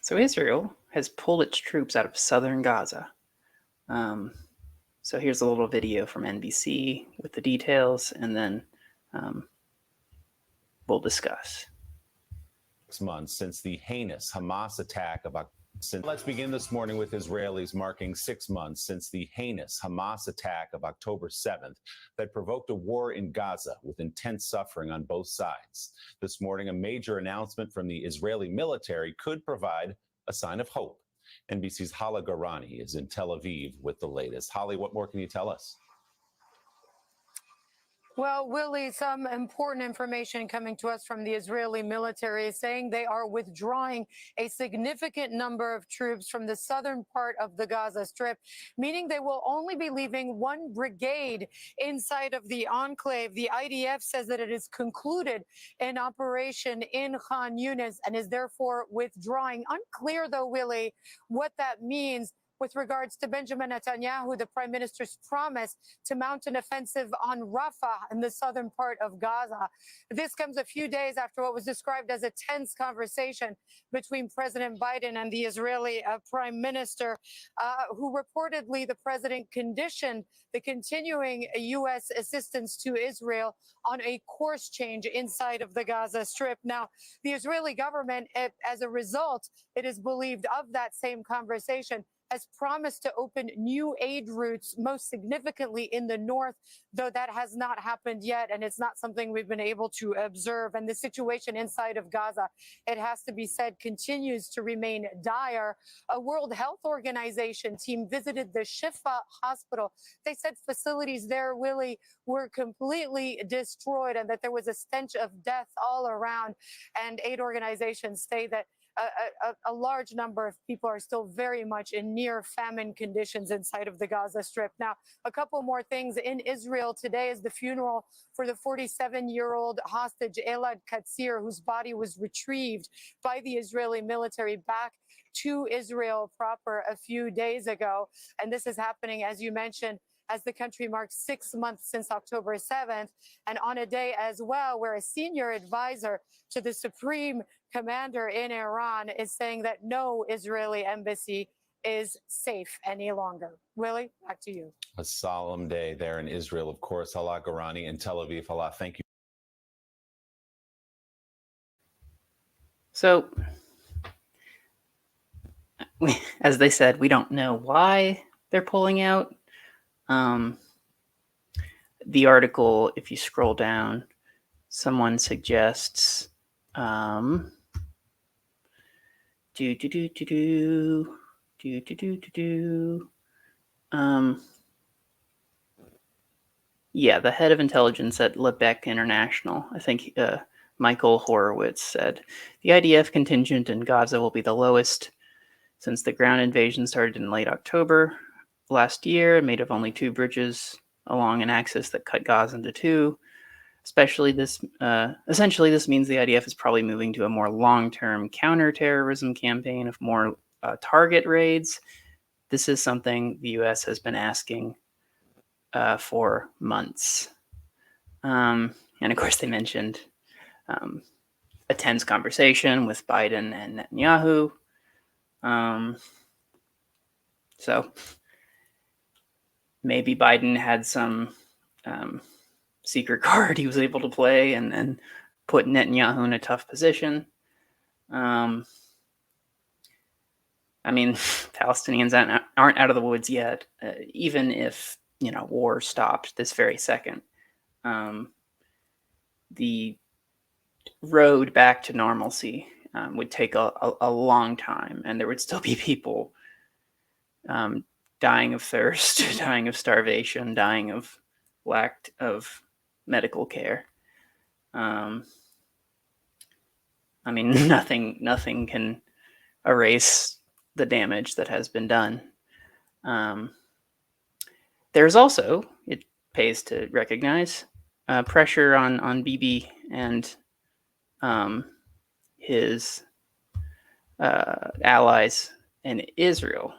So Israel has pulled its troops out of southern Gaza. So here's a little video from NBC with the details, and then we'll discuss. 6 months since the heinous Hamas attack of Let's begin this morning with Israelis marking 6 months since the heinous Hamas attack of October 7th that provoked a war in Gaza with intense suffering on both sides. This morning, a major announcement from the Israeli military could provide a sign of hope. NBC's Hala Garani is in Tel Aviv with the latest. Holly, what more can you tell us? Well, Willie, some important information coming to us from the Israeli military is saying they are withdrawing a significant number of troops from the southern part of the Gaza Strip, meaning they will only be leaving one brigade inside of the enclave. The IDF says that it has concluded an operation in Khan Yunis and is therefore withdrawing. Unclear, though, Willie, what that means with regards to Benjamin Netanyahu, the prime minister's promise to mount an offensive on Rafah in the southern part of Gaza. This comes a few days after what was described as a tense conversation between President Biden and the Israeli prime minister, who reportedly the president conditioned the continuing U.S. assistance to Israel on a course change inside of the Gaza Strip. Now, the Israeli government, as a result, it is believed of that same conversation, has promised to open new aid routes, most significantly in the north, though that has not happened yet, and it's not something we've been able to observe. And the situation inside of Gaza, it has to be said, continues to remain dire. A World Health Organization team visited the Shifa hospital. They said facilities there, Willie, were completely destroyed and that there was a stench of death all around. And aid organizations say that a large number of people are still very much in near famine conditions inside of the Gaza Strip. Now, a couple more things. In Israel today is the funeral for the 47-year-old hostage Elad Katzir, whose body was retrieved by the Israeli military back to Israel proper a few days ago. And this is happening, as you mentioned, as the country marks 6 months since October 7th, and on a day as well where a senior advisor to the supreme commander in Iran is saying that no Israeli embassy is safe any longer. Willie, back to you. A solemn day there in Israel, of course. Hala Garani in Tel Aviv. Hala, thank you. So, as they said, we don't know why they're pulling out. The article, if you scroll down, someone suggests yeah, the head of intelligence at Lebec International, I think Michael Horowitz, said the IDF contingent in Gaza will be the lowest since the ground invasion started in late October last year, made of only 2 bridges along an axis that cut Gaza into 2. Essentially, this means the IDF is probably moving to a more long-term counterterrorism campaign of more target raids. This is something the U.S. has been asking for months. And of course, they mentioned a tense conversation with Biden and Netanyahu. So maybe Biden had some secret card he was able to play and put Netanyahu in a tough position. I mean, Palestinians aren't out of the woods yet, even if, war stopped this very second. The road back to normalcy would take a long time, and there would still be people dying of thirst, dying of starvation, dying of lack of medical care. I mean, nothing can erase the damage that has been done. There's also, it pays to recognize, pressure on Bibi and his allies in Israel.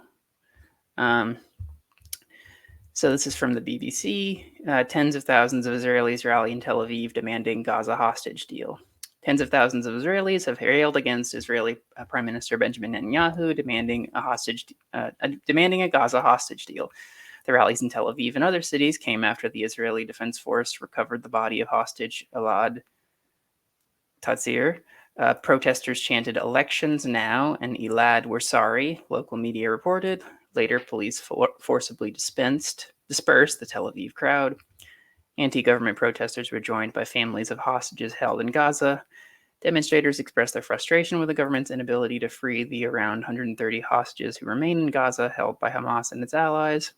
So this is from the BBC. Tens of thousands of Israelis rally in Tel Aviv demanding Gaza hostage deal. Tens of thousands of Israelis have railed against Israeli Prime Minister Benjamin Netanyahu, demanding a Gaza hostage deal. The rallies in Tel Aviv and other cities came after the Israeli Defense Force recovered the body of hostage Elad Tatzir. Protesters chanted "Elections now" and "Elad, we're sorry," local media reported. Later, police forcibly dispersed the Tel Aviv crowd. Anti-government protesters were joined by families of hostages held in Gaza. Demonstrators expressed their frustration with the government's inability to free the around 130 hostages who remain in Gaza, held by Hamas and its allies.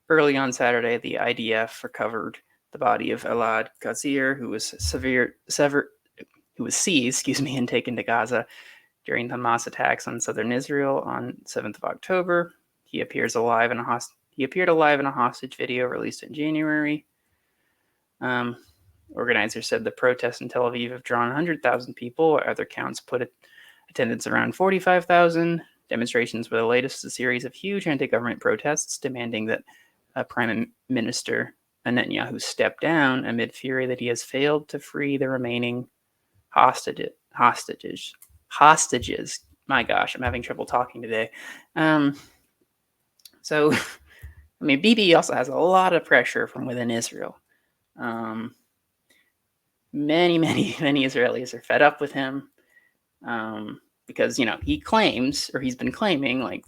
Early on Saturday, the IDF recovered the body of Elad Gazir, who was seized, and taken to Gaza during the Hamas attacks on southern Israel on 7th of October. He appeared alive in a hostage video released in January. Organizers said the protests in Tel Aviv have drawn 100,000 people. Other counts put attendance around 45,000. Demonstrations were the latest in a series of huge anti-government protests demanding that Prime Minister Netanyahu step down amid fury that he has failed to free the remaining hostages. My gosh, I'm having trouble talking today. So, Bibi also has a lot of pressure from within Israel. Many Israelis are fed up with him because, he claims, or he's been claiming,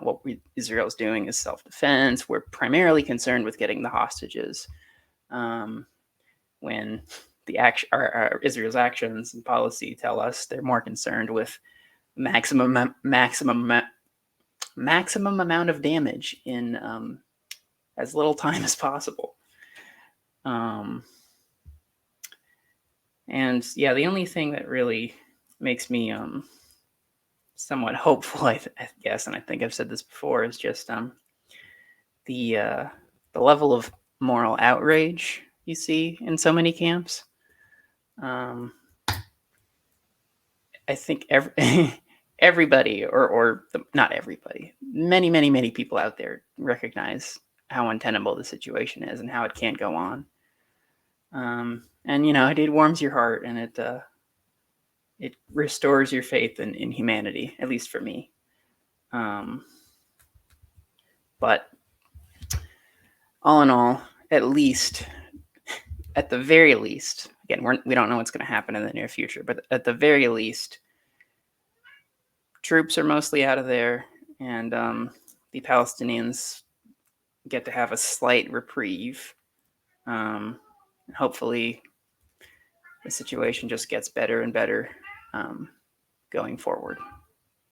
what Israel's doing is self-defense. We're primarily concerned with getting the hostages. When Israel's actions and policy tell us they're more concerned with maximum amount of damage in as little time as possible. And yeah, the only thing that really makes me somewhat hopeful, I guess, and I think I've said this before, is just the level of moral outrage you see in so many camps. I think everybody, or not everybody, many people out there recognize how untenable the situation is and how it can't go on. And it warms your heart, and it restores your faith in humanity, at least for me. But all in all, at the very least, again, we don't know what's going to happen in the near future, but at the very least, troops are mostly out of there, and the Palestinians get to have a slight reprieve. Hopefully, the situation just gets better and better going forward.